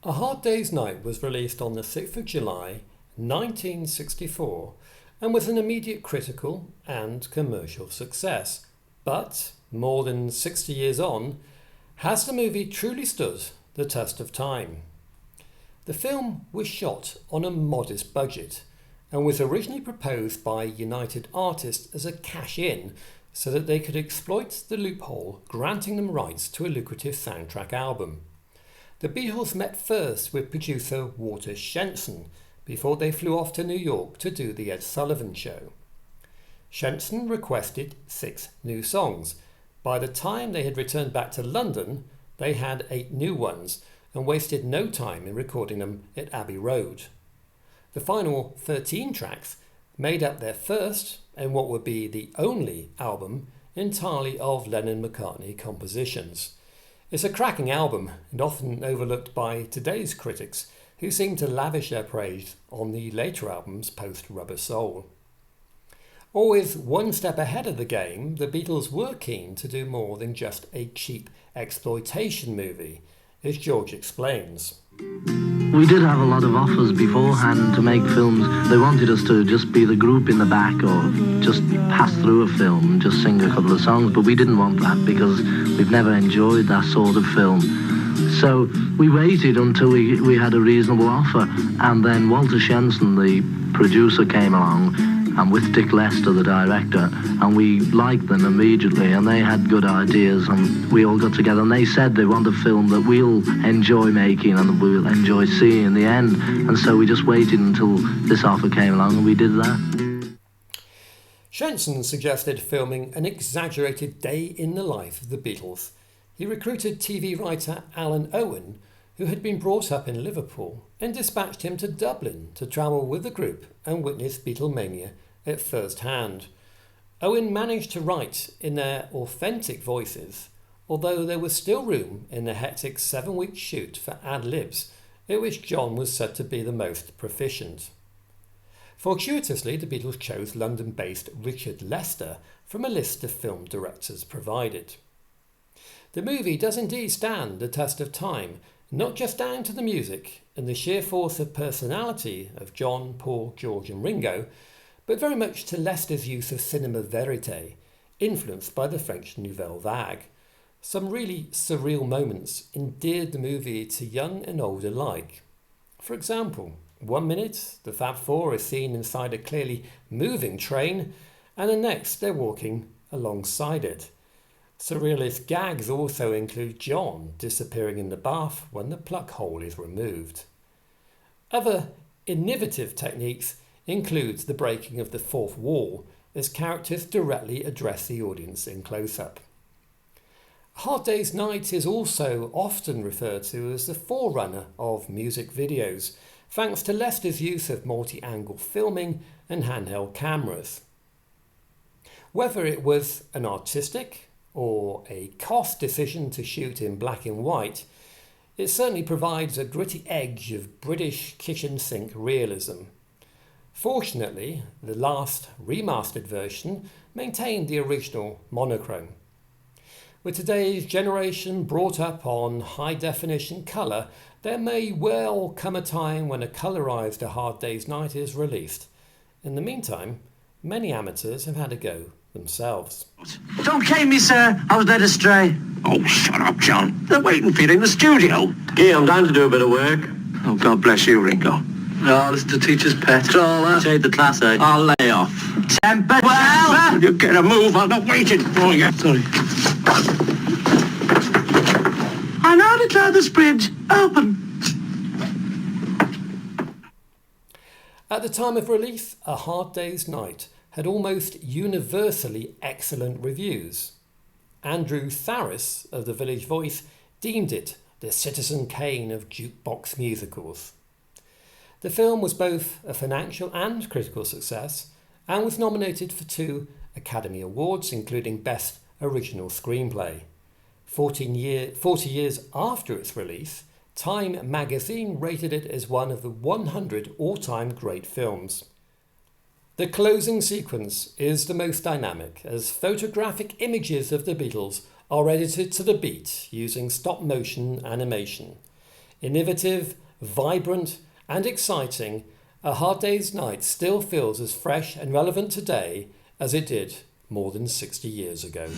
A Hard Day's Night was released on the 6th of July 1964 and was an immediate critical and commercial success. But, more than 60 years on, has the movie truly stood the test of time? The film was shot on a modest budget and was originally proposed by United Artists as a cash-in so that they could exploit the loophole granting them rights to a lucrative soundtrack album. The Beatles met first with producer Walter Shenson before they flew off to New York to do the Ed Sullivan Show. Shenson requested 6 new songs. By the time they had returned back to London, they had 8 new ones and wasted no time in recording them at Abbey Road. The final 13 tracks made up their first and what would be the only album entirely of Lennon-McCartney compositions. It's a cracking album and often overlooked by today's critics who seem to lavish their praise on the later albums post-Rubber Soul. Always one step ahead of the game, the Beatles were keen to do more than just a cheap exploitation movie, as George explains. We did have a lot of offers beforehand to make films. They wanted us to just be the group in the back or just pass through a film and just sing a couple of songs, but we didn't want that because we've never enjoyed that sort of film. So we waited until we had a reasonable offer, and then Walter Shenson, the producer, came along, and with Dick Lester, the director, and we liked them immediately, and they had good ideas, and we all got together, and they said they want a film that we'll enjoy making and we'll enjoy seeing in the end, and so we just waited until this offer came along, and we did that. Shenson suggested filming an exaggerated day in the life of the Beatles. He recruited TV writer Alan Owen, who had been brought up in Liverpool, and dispatched him to Dublin to travel with the group and witness Beatlemania at first hand. Owen managed to write in their authentic voices, although there was still room in the hectic 7-week shoot for ad-libs, at which John was said to be the most proficient. Fortuitously, the Beatles chose London-based Richard Lester from a list of film directors provided. The movie does indeed stand the test of time, not just down to the music and the sheer force of personality of John, Paul, George and Ringo, but very much to Lester's use of cinema verite, influenced by the French Nouvelle Vague. Some really surreal moments endeared the movie to young and old alike. For example, 1 minute the Fab Four is seen inside a clearly moving train, and the next they're walking alongside it. Surrealist gags also include John disappearing in the bath when the plug hole is removed. Other innovative techniques include the breaking of the fourth wall as characters directly address the audience in close-up. Hard Day's Night is also often referred to as the forerunner of music videos, thanks to Lester's use of multi-angle filming and handheld cameras. Whether it was an artistic or a cost decision to shoot in black and white, it certainly provides a gritty edge of British kitchen sink realism. Fortunately, the last remastered version maintained the original monochrome. With today's generation brought up on high definition colour, there may well come a time when a colorised A Hard Day's Night is released. In the meantime, many amateurs have had a go themselves. Don't cane me, sir. I was led astray. Oh, shut up, John. They're waiting for you in the studio. Yeah, I'm down to do a bit of work. Oh, God bless you, Ringo. Oh, listen to teacher's pet. It's all that. Shade the class, eh? I'll lay off. Temper, well! You get a move on. I'm waiting for you. Sorry. I now declare this bridge open. At the time of release, A Hard Day's Night had almost universally excellent reviews. Andrew Tharis of The Village Voice deemed it the Citizen Kane of jukebox musicals. The film was both a financial and critical success and was nominated for 2 Academy Awards, including Best Original Screenplay. 40 years after its release, Time magazine rated it as one of the 100 all-time great films. The closing sequence is the most dynamic, as photographic images of the Beatles are edited to the beat using stop-motion animation. Innovative, vibrant and exciting, A Hard Day's Night still feels as fresh and relevant today as it did more than 60 years ago.